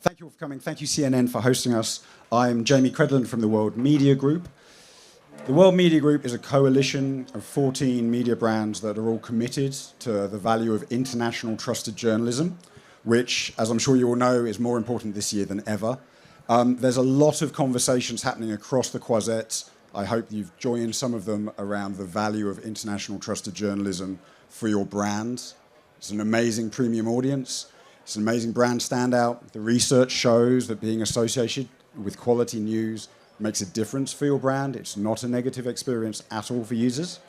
Thank you all for coming. Thank you, CNN, for hosting us. I'm Jamie Credland from the World Media Group. The World Media Group is a coalition of 14 media brands that are all committed to the value of international trusted journalism, which, as I'm sure you all know, is more important this year than ever. There's a lot of conversations happening across the Croisette. I hope you've joined some of them around the value of international trusted journalism for your brand. It's an amazing premium audience. It's an amazing brand standout. The research shows that being associated with quality news makes a difference for your brand. It's not a negative experience at all for users.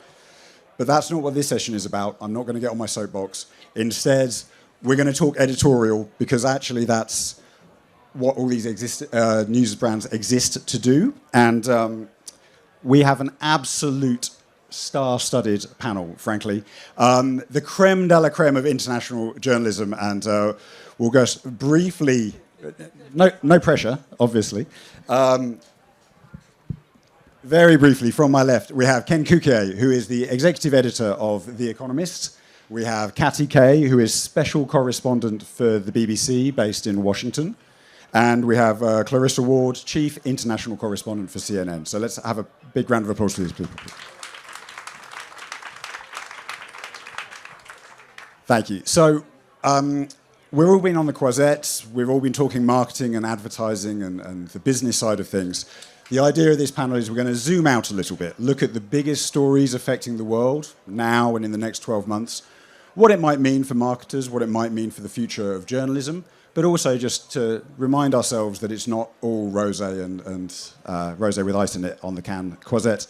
But that's not what this session is about. I'm not going to get on my soapbox. Instead, we're going to talk editorial, because actually that's what all these news brands exist to do. And we have an absolute star-studded panel, frankly. The creme de la creme of international journalism, and we'll go briefly, no pressure, obviously. Very briefly, from my left, we have Ken Cukier, who is the executive editor of The Economist. We have Katty Kay, who is special correspondent for the BBC, based in Washington. And we have Clarissa Ward, Chief International Correspondent for CNN. So let's have a big round of applause for these people. Thank you. So we've all been on the Croisette. We've all been talking marketing and advertising and the business side of things. The idea of this panel is we're going to zoom out a little bit, look at the biggest stories affecting the world now and in the next 12 months, what it might mean for marketers, what it might mean for the future of journalism, but also just to remind ourselves that it's not all rosé and rosé with ice in it on the Cannes Croisette.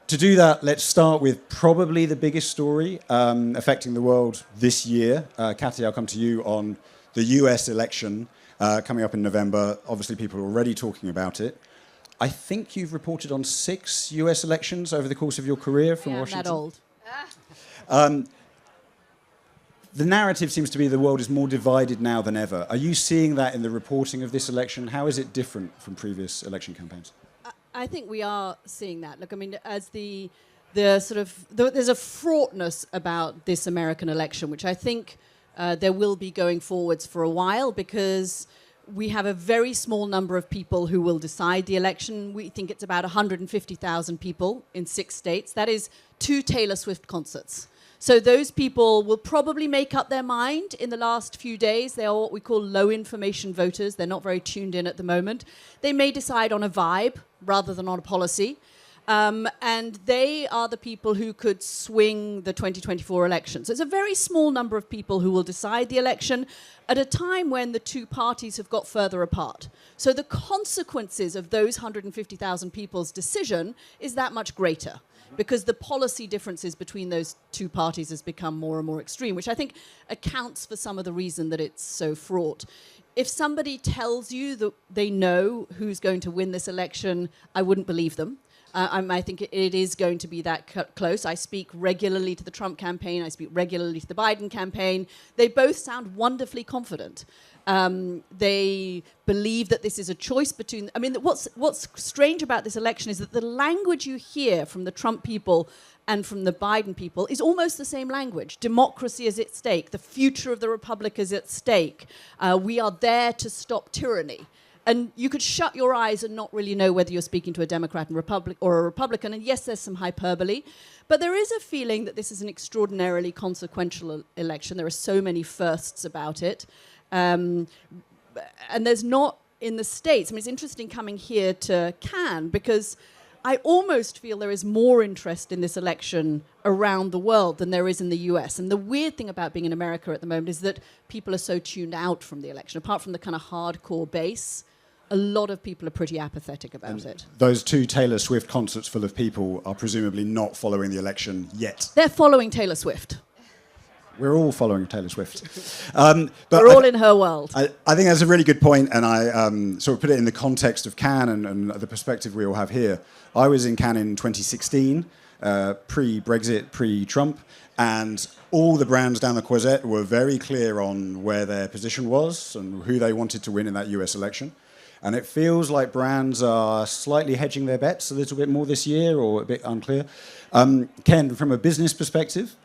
To do that, let's start with probably the biggest story affecting the world this year. Katty, I'll come to you on the US election coming up in November. Obviously, people are already talking about it. I think you've reported on 6 US elections over the course of your career from Washington. I'm that old. The narrative seems to be the world is more divided now than ever. Are you seeing that in the reporting of this election? How is it different from previous election campaigns? I think we are seeing that. Look, I mean, as there's a fraughtness about this American election, which I think there will be going forwards for a while, because we have a very small number of people who will decide the election. We think it's about 150,000 people in 6 states. That is 2 Taylor Swift concerts. So those people will probably make up their mind in the last few days. They are what we call low information voters. They're not very tuned in at the moment. They may decide on a vibe rather than on a policy. And they are the people who could swing the 2024 election. So it's a very small number of people who will decide the election at a time when the 2 parties have got further apart. So the consequences of those 150,000 people's decision is that much greater, because the policy differences between those 2 parties has become more and more extreme, which I think accounts for some of the reason that it's so fraught. If somebody tells you that they know who's going to win this election, I wouldn't believe them. I think it is going to be that close. I speak regularly to the Trump campaign. I speak regularly to the Biden campaign. They both sound wonderfully confident. They believe that this is a choice between... I mean, what's strange about this election is that the language you hear from the Trump people and from the Biden people is almost the same language. Democracy is at stake. The future of the republic is at stake. We are there to stop tyranny. And you could shut your eyes and not really know whether you're speaking to a Democrat or a Republican. And yes, there's some hyperbole. But there is a feeling that this is an extraordinarily consequential election. There are so many firsts about it. And there's not in the States. I mean, it's interesting coming here to Cannes, because I almost feel there is more interest in this election around the world than there is in the US. And the weird thing about being in America at the moment is that people are so tuned out from the election. Apart from the kind of hardcore base, a lot of people are pretty apathetic about it. Those 2 Taylor Swift concerts full of people are presumably not following the election yet. They're following Taylor Swift. We're all following Taylor Swift. But we're all in her world. I think that's a really good point, and I sort of put it in the context of Cannes and the perspective we all have here. I was in Cannes in 2016, pre-Brexit, pre-Trump, and all the brands down the Croisette were very clear on where their position was and who they wanted to win in that US election. And it feels like brands are slightly hedging their bets a little bit more this year, or a bit unclear. Ken, from a business perspective,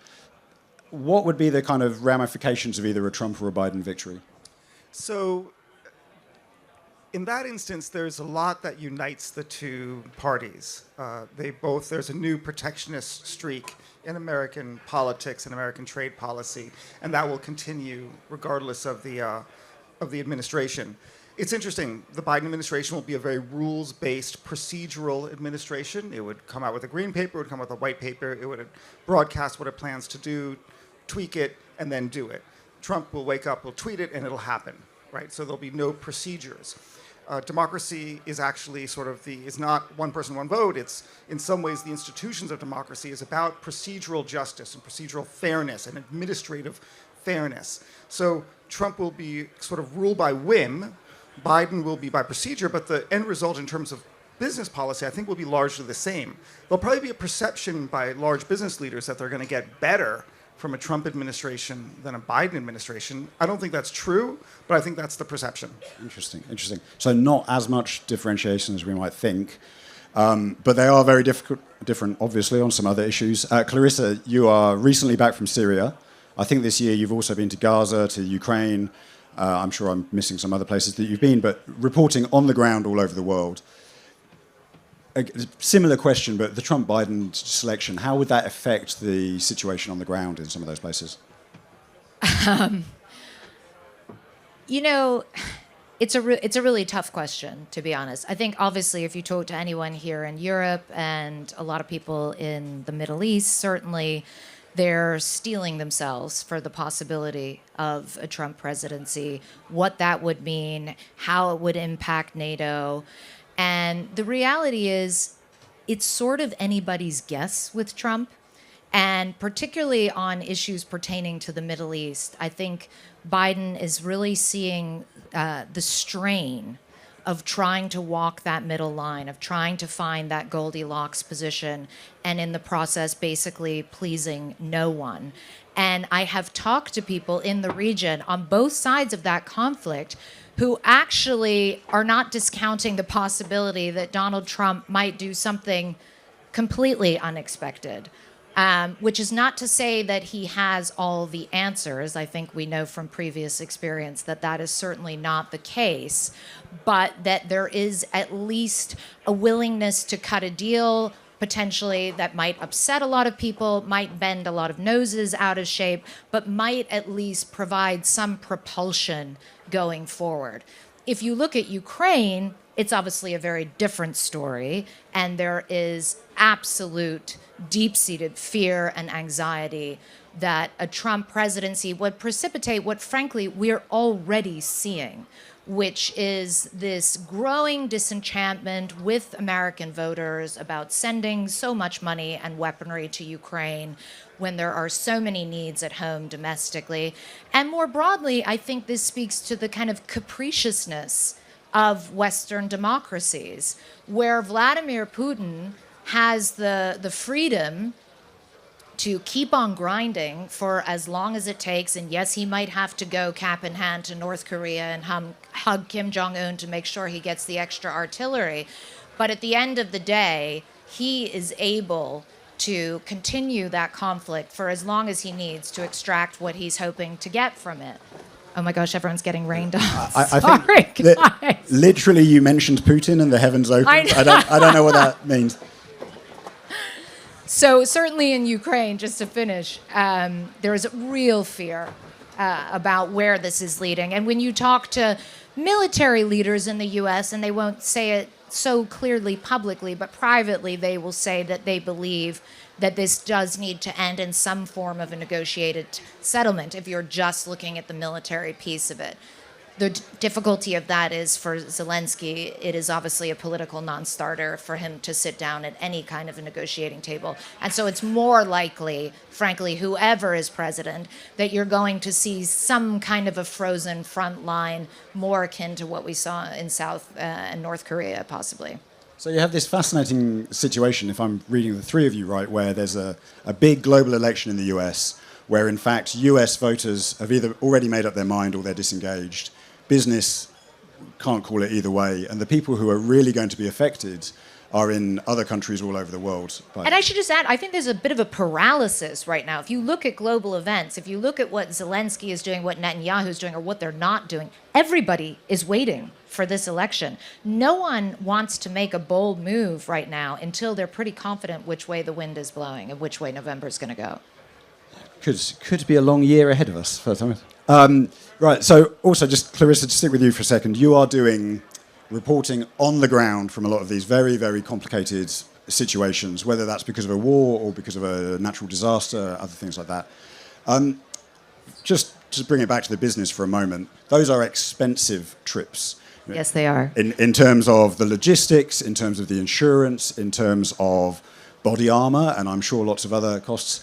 what would be the kind of ramifications of either a Trump or a Biden victory? So In that instance, there's a lot that unites the two parties. There's a new protectionist streak in American politics and American trade policy, and that will continue regardless of the administration. It's interesting. The Biden administration will be a very rules-based, procedural administration. It would come out with a green paper, it would come out with a white paper, it would broadcast what it plans to do, tweak it, and then do it. Trump will wake up, will tweet it, and it'll happen, right? So there'll be no procedures. Democracy is actually is not one person, one vote. It's, in some ways, the institutions of democracy is about procedural justice and procedural fairness and administrative fairness. So Trump will be sort of ruled by whim. Biden will be by procedure, but the end result in terms of business policy, I think, will be largely the same. There'll probably be a perception by large business leaders that they're going to get better from a Trump administration than a Biden administration. I don't think that's true, but I think that's the perception. Interesting. So not as much differentiation as we might think, but they are very different, obviously, on some other issues. Clarissa, you are recently back from Syria. I think this year you've also been to Gaza, to Ukraine. I'm sure I'm missing some other places that you've been, but reporting on the ground all over the world. A similar question, but the Trump-Biden selection, how would that affect the situation on the ground in some of those places? It's a really tough question, to be honest. I think, obviously, if you talk to anyone here in Europe and a lot of people in the Middle East, certainly they're steeling themselves for the possibility of a Trump presidency, what that would mean, how it would impact NATO. And the reality is, it's sort of anybody's guess with Trump. And particularly on issues pertaining to the Middle East, I think Biden is really seeing the strain of trying to walk that middle line, of trying to find that Goldilocks position, and in the process, basically pleasing no one. And I have talked to people in the region on both sides of that conflict who actually are not discounting the possibility that Donald Trump might do something completely unexpected. Which is not to say that he has all the answers. I think we know from previous experience that that is certainly not the case, but that there is at least a willingness to cut a deal, potentially, that might upset a lot of people, might bend a lot of noses out of shape, but might at least provide some propulsion going forward. If you look at Ukraine, it's obviously a very different story, and there is absolute deep-seated fear and anxiety that a Trump presidency would precipitate what, frankly, we're already seeing, which is this growing disenchantment with American voters about sending so much money and weaponry to Ukraine when there are so many needs at home domestically. And more broadly, I think this speaks to the kind of capriciousness of Western democracies, where Vladimir Putin has the freedom to keep on grinding for as long as it takes. And yes, he might have to go cap in hand to North Korea and hug Kim Jong-un to make sure he gets the extra artillery. But at the end of the day, he is able to continue that conflict for as long as he needs to extract what he's hoping to get from it. Oh my gosh, everyone's getting rained on. Sorry, guys. Literally, you mentioned Putin and the heavens opened. I don't know what that means. So certainly in Ukraine, just to finish, there is real fear about where this is leading. And when you talk to military leaders in the U.S., and they won't say it so clearly publicly, but privately they will say that they believe that this does need to end in some form of a negotiated settlement if you're just looking at the military piece of it. The difficulty of that is for Zelensky, it is obviously a political non-starter for him to sit down at any kind of a negotiating table. And so it's more likely, frankly, whoever is president, that you're going to see some kind of a frozen front line more akin to what we saw in South and North Korea, possibly. So you have this fascinating situation, if I'm reading the three of you right, where there's a big global election in the US, where in fact US voters have either already made up their mind or they're disengaged. Business can't call it either way, and the people who are really going to be affected are in other countries all over the world. And I should just add, I think there's a bit of a paralysis right now. If you look at global events, if you look at what Zelensky is doing, what Netanyahu is doing, or what they're not doing, everybody is waiting for this election. No one wants to make a bold move right now until they're pretty confident which way the wind is blowing and which way November is going to go. Could be a long year ahead of us. Right, so also just, Clarissa, to stick with you for a second, you are doing reporting on the ground from a lot of these very, very complicated situations, whether that's because of a war or because of a natural disaster, other things like that. Just to bring it back to the business for a moment, those are expensive trips. Yes, they are. In terms of the logistics, in terms of the insurance, in terms of body armor, and I'm sure lots of other costs.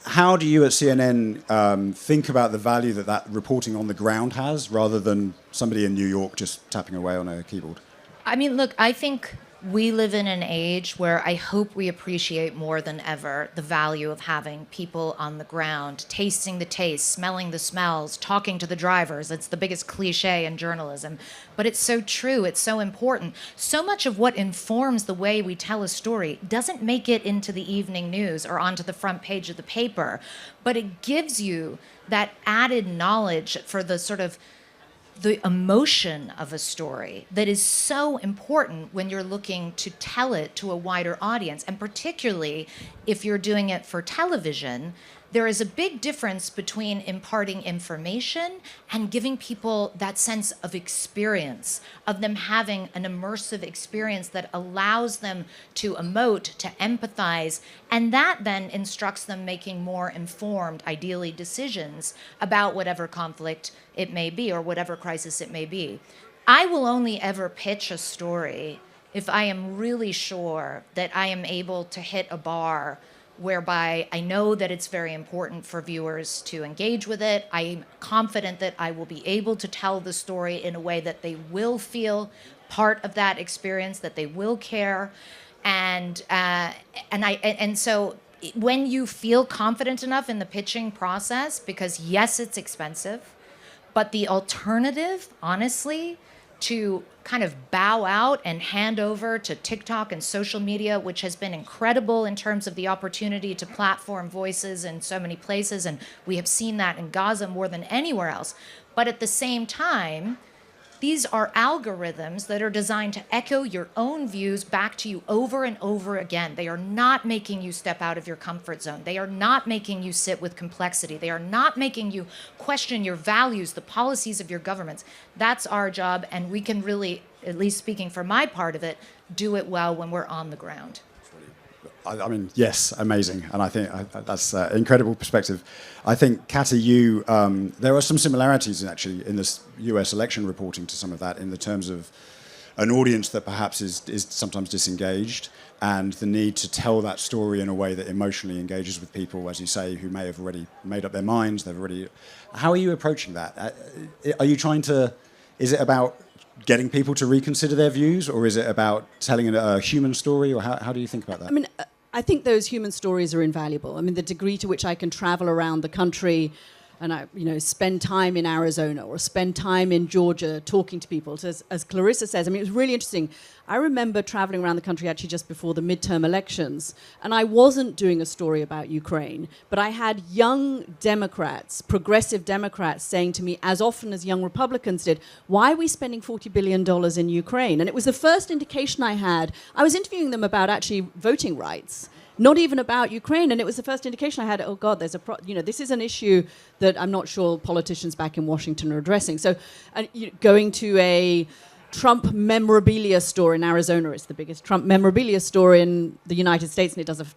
How do you at CNN think about the value that reporting on the ground has, rather than somebody in New York just tapping away on a keyboard? I mean, look, I think we live in an age where I hope we appreciate more than ever the value of having people on the ground, tasting the tastes, smelling the smells, talking to the drivers. It's the biggest cliche in journalism. But it's so true. It's so important. So much of what informs the way we tell a story doesn't make it into the evening news or onto the front page of the paper, but it gives you that added knowledge for the sort of the emotion of a story that is so important when you're looking to tell it to a wider audience. And particularly if you're doing it for television, there is a big difference between imparting information and giving people that sense of experience, of them having an immersive experience that allows them to emote, to empathize, and that then instructs them making more informed, ideally, decisions about whatever conflict it may be or whatever crisis it may be. I will only ever pitch a story if I am really sure that I am able to hit a bar whereby I know that it's very important for viewers to engage with it. I'm confident that I will be able to tell the story in a way that they will feel part of that experience, that they will care, and so when you feel confident enough in the pitching process, because yes, it's expensive, but the alternative, honestly, to kind of bow out and hand over to TikTok and social media, which has been incredible in terms of the opportunity to platform voices in so many places, and we have seen that in Gaza more than anywhere else. But at the same time, these are algorithms that are designed to echo your own views back to you over and over again. They are not making you step out of your comfort zone. They are not making you sit with complexity. They are not making you question your values, the policies of your governments. That's our job, and we can really, at least speaking for my part of it, do it well when we're on the ground. I mean, yes, amazing. And I think that's an incredible perspective. I think, Katty, there are some similarities actually in this US election reporting to some of that, in the terms of an audience that perhaps is sometimes disengaged, and the need to tell that story in a way that emotionally engages with people, as you say, who may have already made up their minds. How are you approaching that? Are you trying to, is it about getting people to reconsider their views, or is it about telling a human story, or how do you think about that? I mean, I think those human stories are invaluable. I mean, the degree to which I can travel around the country and spend time in Arizona or spend time in Georgia talking to people, as Clarissa says. I mean, it was really interesting. I remember traveling around the country actually just before the midterm elections, and I wasn't doing a story about Ukraine, but I had young Democrats, progressive Democrats, saying to me, as often as young Republicans did, why are we spending $40 billion in Ukraine? And it was the first indication I had. I was interviewing them about actually voting rights, not even about Ukraine, and it was the first indication I had, oh God, this is an issue that I'm not sure politicians back in Washington are addressing. So going to a Trump memorabilia store in Arizona, it's the biggest Trump memorabilia store in the United States, and it does a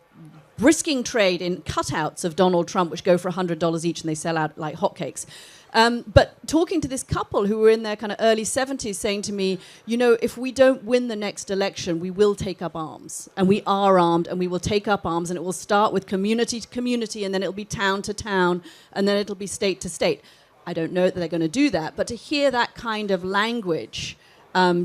brisking trade in cutouts of Donald Trump, which go for $100 each, and they sell out like hotcakes. But talking to this couple who were in their kind of early 70s, saying to me, if we don't win the next election, we will take up arms. And we are armed, and we will take up arms, and it will start with community to community, and then it'll be town to town, and then it'll be state to state. I don't know that they're going to do that, but to hear that kind of language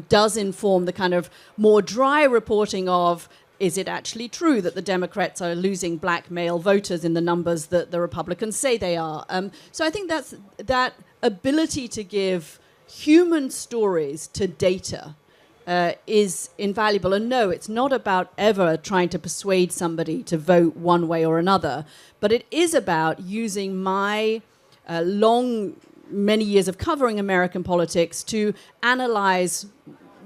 does inform the kind of more dry reporting of, is it actually true that the Democrats are losing black male voters in the numbers that the Republicans say they are? So I think that's that ability to give human stories to data is invaluable. And no, it's not about ever trying to persuade somebody to vote one way or another, but it is about using my many years of covering American politics to analyze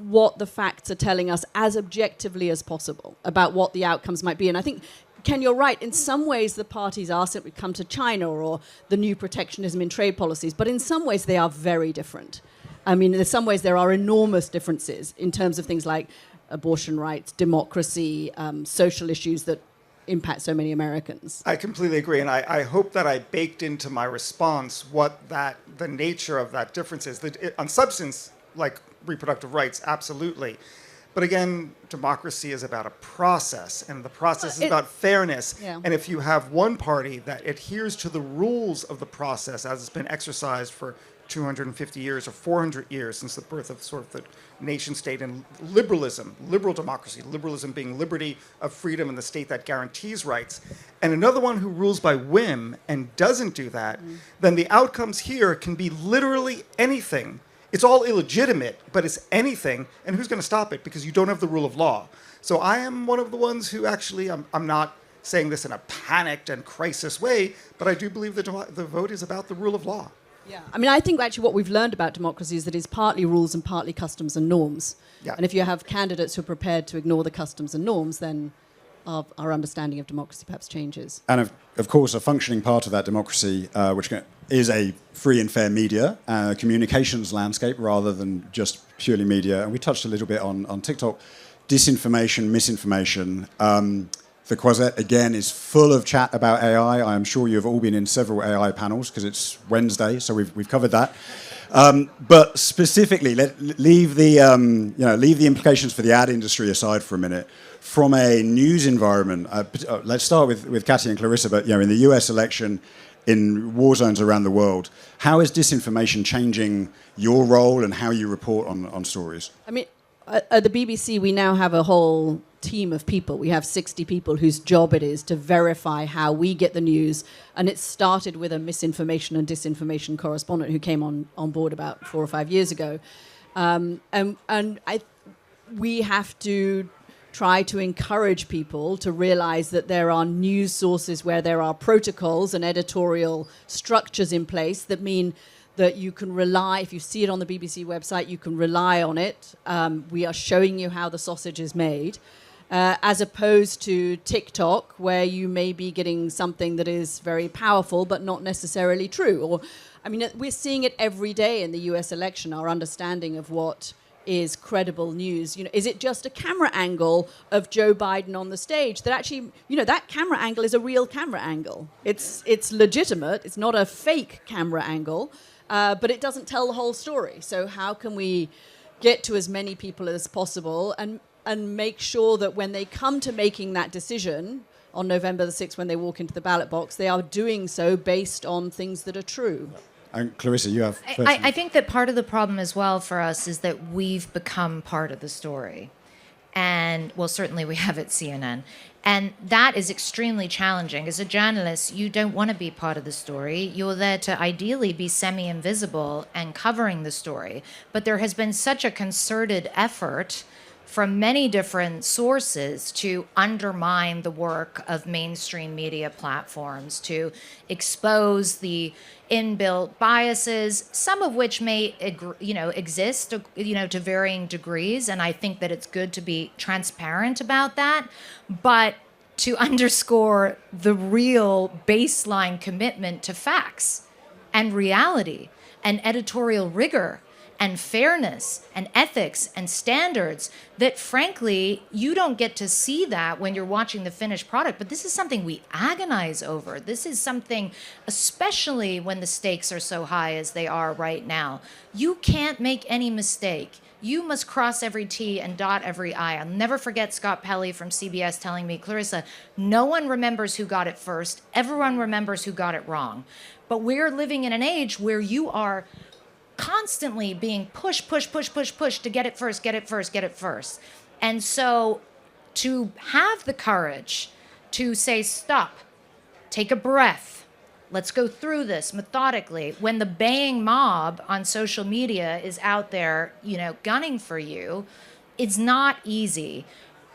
what the facts are telling us as objectively as possible about what the outcomes might be. And I think, Ken, you're right. In some ways, the parties are simply come to China or the new protectionism in trade policies, but in some ways, they are very different. I mean, in some ways, there are enormous differences in terms of things like abortion rights, democracy, social issues that impact so many Americans. I completely agree, and I hope that I baked into my response what the nature of that difference is. On substance, like reproductive rights, absolutely. But again, democracy is about a process, and the process is about fairness. Yeah. And if you have one party that adheres to the rules of the process as it's been exercised for 250 years or 400 years since the birth of sort of the nation state and liberalism, liberal democracy, liberalism being liberty of freedom and the state that guarantees rights, and another one who rules by whim and doesn't do that, then the outcomes here can be literally anything. It's all illegitimate, but it's anything, and who's going to stop it? Because you don't have the rule of law. So I am one of the ones who actually, I'm not saying this in a panicked and crisis way, but I do believe the vote is about the rule of law. Yeah, I mean, I think actually what we've learned about democracy is that it's partly rules and partly customs and norms. Yeah. And if you have candidates who are prepared to ignore the customs and norms, then our understanding of democracy perhaps changes. And of course, a functioning part of that democracy, which is a free and fair media, communications landscape rather than just purely media. And we touched a little bit on TikTok, disinformation, misinformation. The Quasette, again, is full of chat about AI. I am sure you've all been in several AI panels because it's Wednesday, so we've covered that. But specifically, leave the implications for the ad industry aside for a minute. From a news environment, let's start with Katty and Clarissa. But in the U.S. election, in war zones around the world, how is disinformation changing your role and how you report on stories? I mean, at the BBC, we now have a whole team of people. We have 60 people whose job it is to verify how we get the news. And it started with a misinformation and disinformation correspondent who came on board about 4 or 5 years ago. We have to try to encourage people to realize that there are news sources where there are protocols and editorial structures in place that mean that you can rely, if you see it on the BBC website, you can rely on it. We are showing you how the sausage is made, as opposed to TikTok, where you may be getting something that is very powerful but not necessarily true. Or, I mean, we're seeing it every day in the US election, our understanding of what is credible news. Is it just a camera angle of Joe Biden on the stage that actually, that camera angle is a real camera angle. It's legitimate. It's not a fake camera angle, but it doesn't tell the whole story. So how can we get to as many people as possible and make sure that when they come to making that decision on November the 6th, when they walk into the ballot box, they are doing so based on things that are true. And Clarissa, you have... I think that part of the problem as well for us is that we've become part of the story. And, well, certainly we have at CNN. And that is extremely challenging. As a journalist, you don't want to be part of the story. You're there to ideally be semi-invisible and covering the story. But there has been such a concerted effort from many different sources to undermine the work of mainstream media platforms, to expose the inbuilt biases, some of which may exist to varying degrees, and I think that it's good to be transparent about that, but to underscore the real baseline commitment to facts and reality and editorial rigor and fairness and ethics and standards that, frankly, you don't get to see that when you're watching the finished product. But this is something we agonize over. This is something, especially when the stakes are so high as they are right now. You can't make any mistake. You must cross every T and dot every I. I'll never forget Scott Pelley from CBS telling me, Clarissa, no one remembers who got it first. Everyone remembers who got it wrong. But we're living in an age where you are constantly being push to get it first. And so to have the courage to say, stop, take a breath, let's go through this methodically, when the baying mob on social media is out there, gunning for you, it's not easy,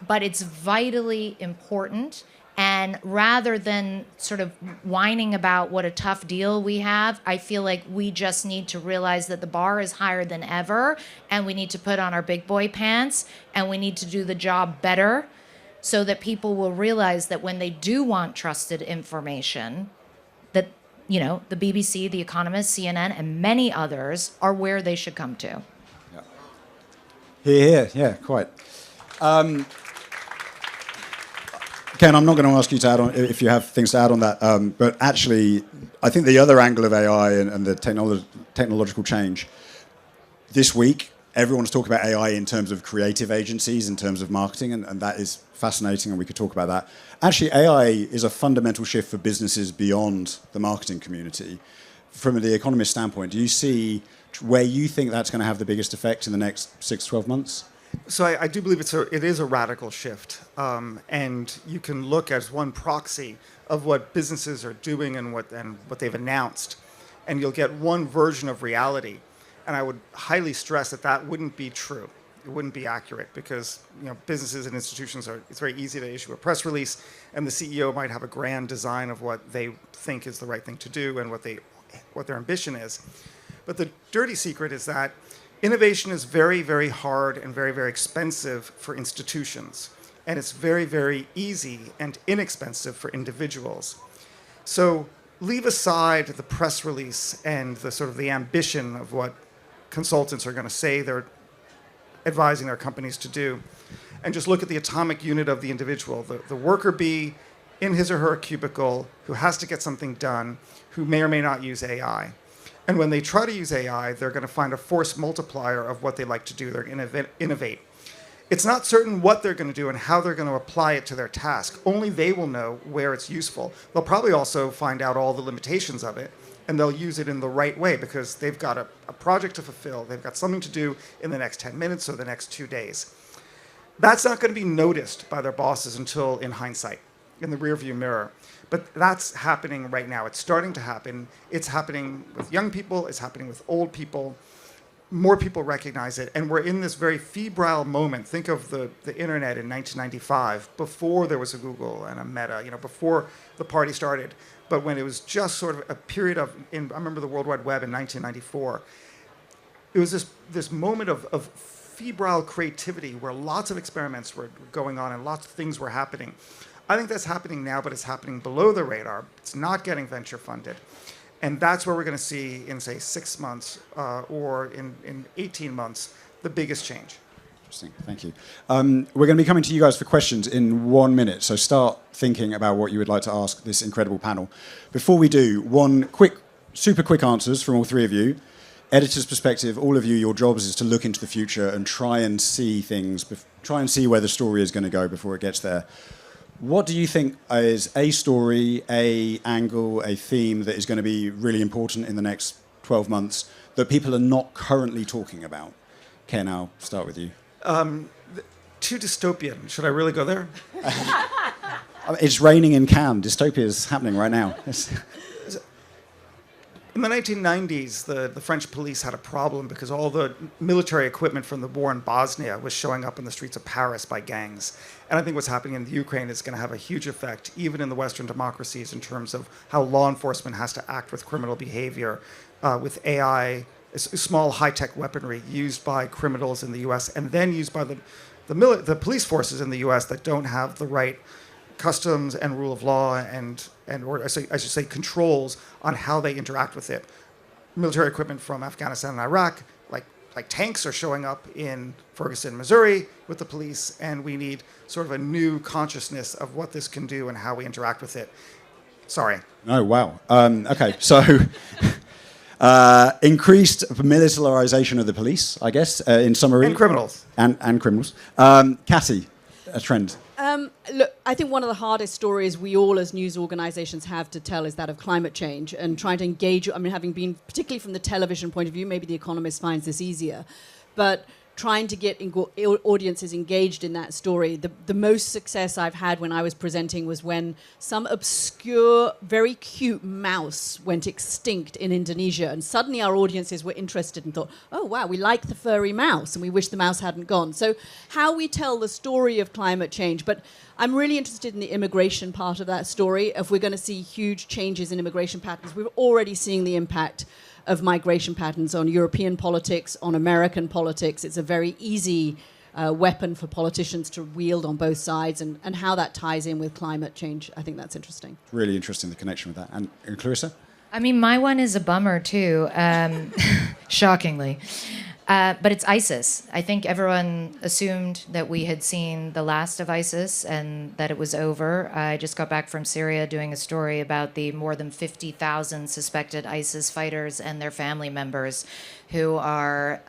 but it's vitally important. And rather than sort of whining about what a tough deal we have, I feel like we just need to realize that the bar is higher than ever, and we need to put on our big boy pants, and we need to do the job better so that people will realize that when they do want trusted information, that, you know, the BBC, The Economist, CNN, and many others are where they should come to. Yeah. Here, yeah, quite. Ken, I'm not going to ask you to add on if you have things to add on that, but actually, I think the other angle of AI and the technological change, this week, everyone's talking about AI in terms of creative agencies, in terms of marketing, and that is fascinating, and we could talk about that. Actually, AI is a fundamental shift for businesses beyond the marketing community. From the Economist standpoint, do you see where you think that's going to have the biggest effect in the next 6 to 12 months? So I do believe it is a radical shift, and you can look as one proxy of what businesses are doing and what they've announced, and you'll get one version of reality. And I would highly stress that wouldn't be true. It wouldn't be accurate because, you know, businesses and institutions it's very easy to issue a press release, and the CEO might have a grand design of what they think is the right thing to do and what their ambition is. But the dirty secret is that innovation is very, very hard and very, very expensive for institutions. And it's very, very easy and inexpensive for individuals. So leave aside the press release and the sort of the ambition of what consultants are going to say they're advising their companies to do, and just look at the atomic unit of the individual, the worker bee in his or her cubicle who has to get something done, who may or may not use AI. And when they try to use AI, they're going to find a force multiplier of what they like to do. They're going to innovate. It's not certain what they're going to do and how they're going to apply it to their task. Only they will know where it's useful. They'll probably also find out all the limitations of it, and they'll use it in the right way because they've got a project to fulfill. They've got something to do in the next 10 minutes or the next 2 days. That's not going to be noticed by their bosses until in hindsight, in the rearview mirror. But that's happening right now. It's starting to happen. It's happening with young people. It's happening with old people. More people recognize it. And we're in this very febrile moment. Think of the internet in 1995, before there was a Google and a Meta, you know, before the party started. But when it was just sort of a period of, I remember the World Wide Web in 1994. It was this moment of febrile creativity where lots of experiments were going on and lots of things were happening. I think that's happening now, but it's happening below the radar. It's not getting venture funded. And that's where we're going to see in, say, 6 months or in 18 months, the biggest change. Interesting, thank you. We're going to be coming to you guys for questions in 1 minute, so start thinking about what you would like to ask this incredible panel. Before we do, super quick answers from all three of you. Editor's perspective, all of you, your jobs is to look into the future and try and see things, try and see where the story is going to go before it gets there. What do you think is a story, a angle, a theme that is going to be really important in the next 12 months that people are not currently talking about? Ken, I'll start with you. Too dystopian. Should I really go there? It's raining in Cannes. Dystopia is happening right now. In the 1990s, the French police had a problem because all the military equipment from the war in Bosnia was showing up in the streets of Paris by gangs. And I think what's happening in the Ukraine is going to have a huge effect, even in the Western democracies, in terms of how law enforcement has to act with criminal behavior, with AI, small high-tech weaponry used by criminals in the U.S. and then used by the police forces in the U.S. that don't have the right customs and rule of law or I should say controls on how they interact with it. Military equipment from Afghanistan and Iraq, like tanks, are showing up in Ferguson, Missouri with the police, and we need sort of a new consciousness of what this can do and how we interact with it. Sorry. Oh, wow. Okay, so increased militarization of the police, I guess, in summary. And criminals. And criminals. Katty, a trend. Look, I think one of the hardest stories we all as news organizations have to tell is that of climate change and trying to engage. I mean, having been particularly from the television point of view, maybe The Economist finds this easier. But trying to get audiences engaged in that story. The most success I've had when I was presenting was when some obscure, very cute mouse went extinct in Indonesia, and suddenly our audiences were interested and thought, oh wow, we like the furry mouse and we wish the mouse hadn't gone. So how we tell the story of climate change, but I'm really interested in the immigration part of that story. If we're going to see huge changes in immigration patterns, we're already seeing the impact of migration patterns on European politics, on American politics. It's a very easy weapon for politicians to wield on both sides, and how that ties in with climate change. I think that's interesting. Really interesting, the connection with that. And Clarissa? I mean, my one is a bummer too, shockingly. But it's ISIS. I think everyone assumed that we had seen the last of ISIS and that it was over. I just got back from Syria doing a story about the more than 50,000 suspected ISIS fighters and their family members who are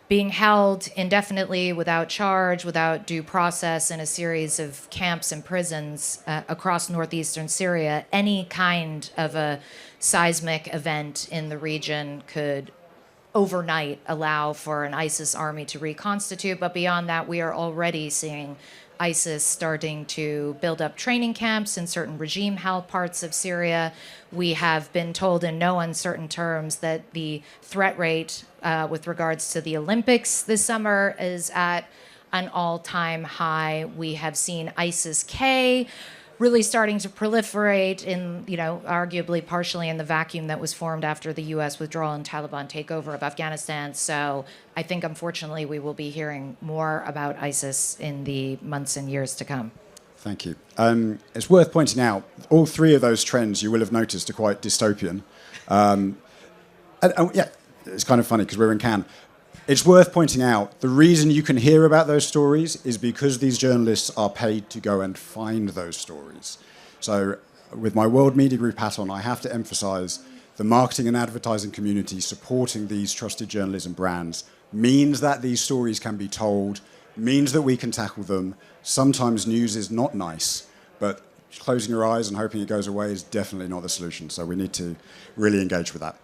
being held indefinitely without charge, without due process in a series of camps and prisons across northeastern Syria. Any kind of a seismic event in the region could overnight allow for an ISIS army to reconstitute. But beyond that, we are already seeing ISIS starting to build up training camps in certain regime-held parts of Syria. We have been told in no uncertain terms that the threat rate with regards to the Olympics this summer is at an all-time high. We have seen ISIS-K really starting to proliferate in, arguably partially in the vacuum that was formed after the U.S. withdrawal and Taliban takeover of Afghanistan. So I think, unfortunately, we will be hearing more about ISIS in the months and years to come. Thank you. It's worth pointing out, all three of those trends you will have noticed are quite dystopian. And yeah, it's kind of funny because we're in Cannes. It's worth pointing out, the reason you can hear about those stories is because these journalists are paid to go and find those stories. So with my World Media Group hat on, I have to emphasize the marketing and advertising community supporting these trusted journalism brands means that these stories can be told, means that we can tackle them. Sometimes news is not nice, but closing your eyes and hoping it goes away is definitely not the solution. So we need to really engage with that.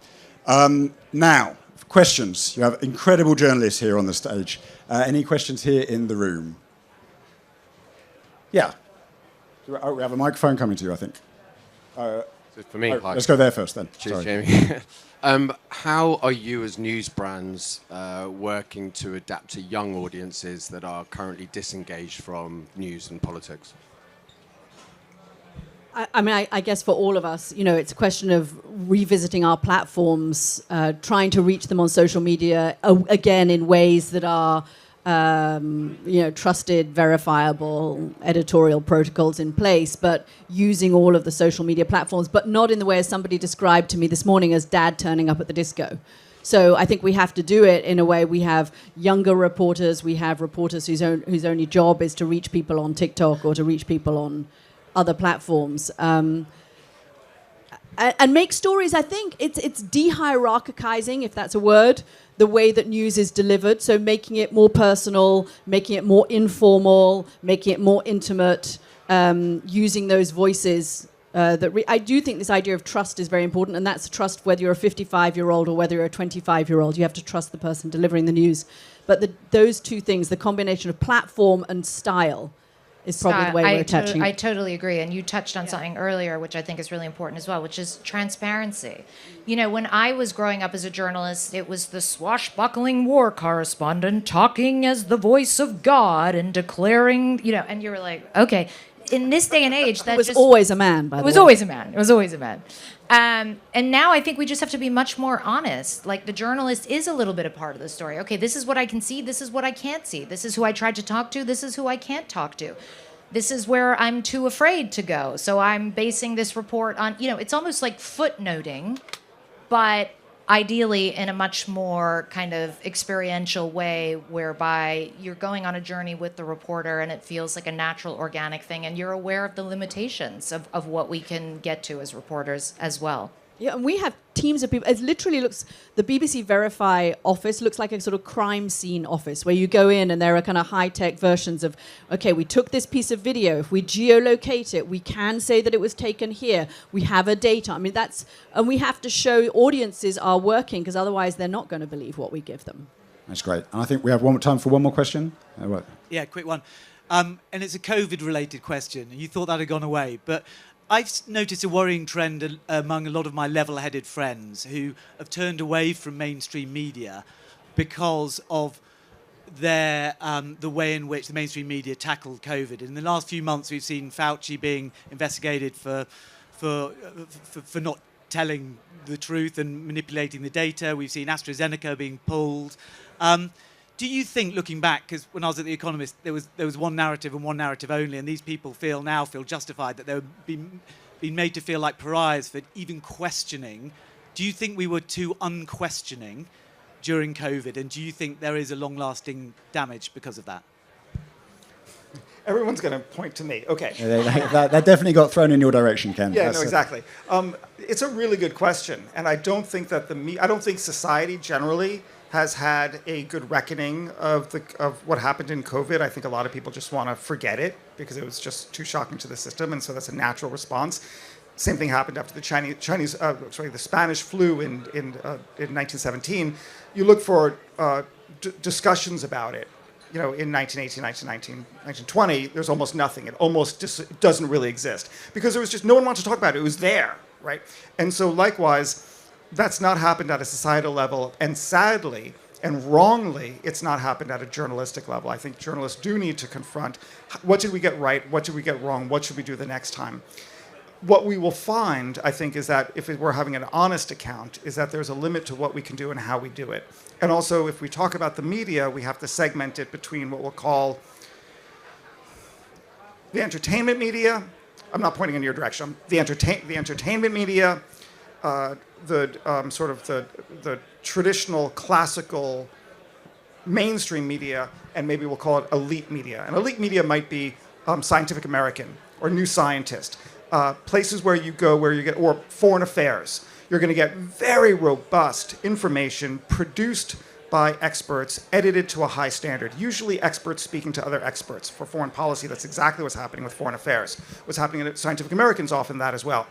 Now, questions. You have incredible journalists here on the stage. Any questions here in the room? Yeah. Oh, we have a microphone coming to you, I think. For me, hi. Let's go there first then. Cheers, Jamie. How are you as news brands working to adapt to young audiences that are currently disengaged from news and politics? I guess for all of us, it's a question of revisiting our platforms, trying to reach them on social media, again, in ways that are, trusted, verifiable editorial protocols in place, but using all of the social media platforms, but not in the way as somebody described to me this morning as dad turning up at the disco. So I think we have to do it in a way. We have younger reporters, we have reporters whose only job is to reach people on TikTok or to reach people on other platforms, and make stories. I think it's de-hierarchizing, if that's a word, the way that news is delivered. So making it more personal, making it more informal, making it more intimate, using those voices. I do think this idea of trust is very important, and that's trust whether you're a 55-year-old or whether you're a 25-year-old. You have to trust the person delivering the news. But those two things, the combination of platform and style, is probably the way we're attaching. I totally agree. And you touched on something earlier, which I think is really important as well, which is transparency. When I was growing up as a journalist, it was the swashbuckling war correspondent talking as the voice of God and declaring, and you were like, okay. In this day and age, that was always a man, by the way. It was always a man. It was always a man. And now I think we just have to be much more honest. Like, the journalist is a little bit a part of the story. Okay, this is what I can see. This is what I can't see. This is who I tried to talk to. This is who I can't talk to. This is where I'm too afraid to go. So I'm basing this report on, it's almost like footnoting, but ideally in a much more kind of experiential way, whereby you're going on a journey with the reporter and it feels like a natural, organic thing, and you're aware of the limitations of what we can get to as reporters as well. Yeah, and we have teams of people. It literally looks, the BBC Verify office looks like a sort of crime scene office where you go in and there are kind of high-tech versions of, okay, we took this piece of video. If we geolocate it, we can say that it was taken here. We have a data. I mean, and we have to show audiences are working, because otherwise they're not going to believe what we give them. That's great. And I think we have time for one more question. Yeah, quick one. And it's a COVID-related question. You thought that had gone away, but I've noticed a worrying trend among a lot of my level-headed friends who have turned away from mainstream media because of the way in which the mainstream media tackled COVID. In the last few months, we've seen Fauci being investigated for not telling the truth and manipulating the data. We've seen AstraZeneca being pulled. Do you think, looking back, because when I was at The Economist, there was one narrative and one narrative only, and these people now feel justified that they were being made to feel like pariahs for even questioning. Do you think we were too unquestioning during COVID, and do you think there is a long-lasting damage because of that? Everyone's going to point to me. Okay. That definitely got thrown in your direction, Ken. Yeah, no, exactly. It's a really good question, and I don't think that I don't think society generally has had a good reckoning of what happened in COVID. I think a lot of people just want to forget it because it was just too shocking to the system, and so that's a natural response. Same thing happened after the Spanish flu in 1917. You look for discussions about it. You know, in 1918, 1919, 1920, there's almost nothing. It almost doesn't really exist because there was just no one wanted to talk about it. It was there, right? And so likewise, that's not happened at a societal level, and sadly and wrongly, it's not happened at a journalistic level. I think journalists do need to confront what did we get right, what did we get wrong, what should we do the next time. What we will find, I think, is that if we're having an honest account, is that there's a limit to what we can do and how we do it. And also, if we talk about the media, we have to segment it between what we'll call the entertainment media. I'm not pointing in your direction. The entertainment media, the traditional classical mainstream media, and maybe we'll call it elite media. And elite media might be Scientific American or New Scientist. Places where you go, or foreign affairs. You're going to get very robust information produced by experts, edited to a high standard. Usually experts speaking to other experts. For foreign policy, that's exactly what's happening with foreign affairs. What's happening at Scientific American's often that as well.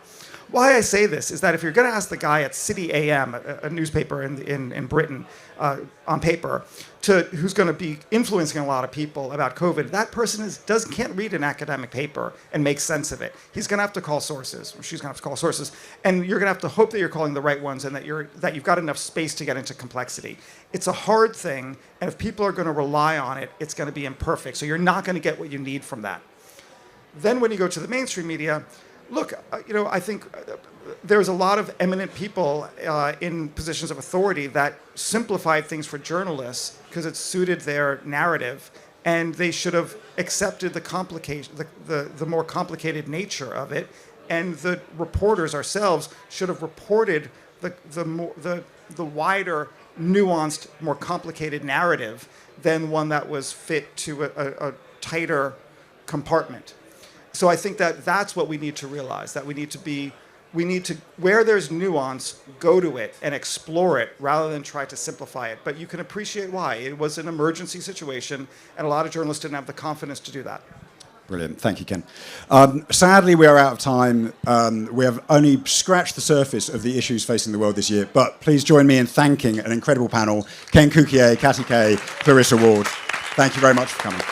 Why I say this is that if you're going to ask the guy at City AM, a newspaper in Britain, on paper, who's going to be influencing a lot of people about COVID, that person can't read an academic paper and make sense of it. He's going to have to call sources, or she's going to have to call sources, and you're going to have to hope that you're calling the right ones and that you've got enough space to get into complexity. It's a hard thing, and if people are going to rely on it, it's going to be imperfect. So you're not going to get what you need from that. Then when you go to the mainstream media, look, I think there's a lot of eminent people in positions of authority that simplified things for journalists because it suited their narrative, and they should have accepted the more complicated nature of it, and the reporters ourselves should have reported the wider, nuanced, more complicated narrative than one that was fit to a tighter compartment. So I think that that's what we need to realize, that we need to, where there's nuance, go to it and explore it rather than try to simplify it. But you can appreciate why. It was an emergency situation, and a lot of journalists didn't have the confidence to do that. Brilliant. Thank you, Ken. Sadly, we are out of time. We have only scratched the surface of the issues facing the world this year, but please join me in thanking an incredible panel, Ken Cukier, Katty Kay, Clarissa Ward. Thank you very much for coming.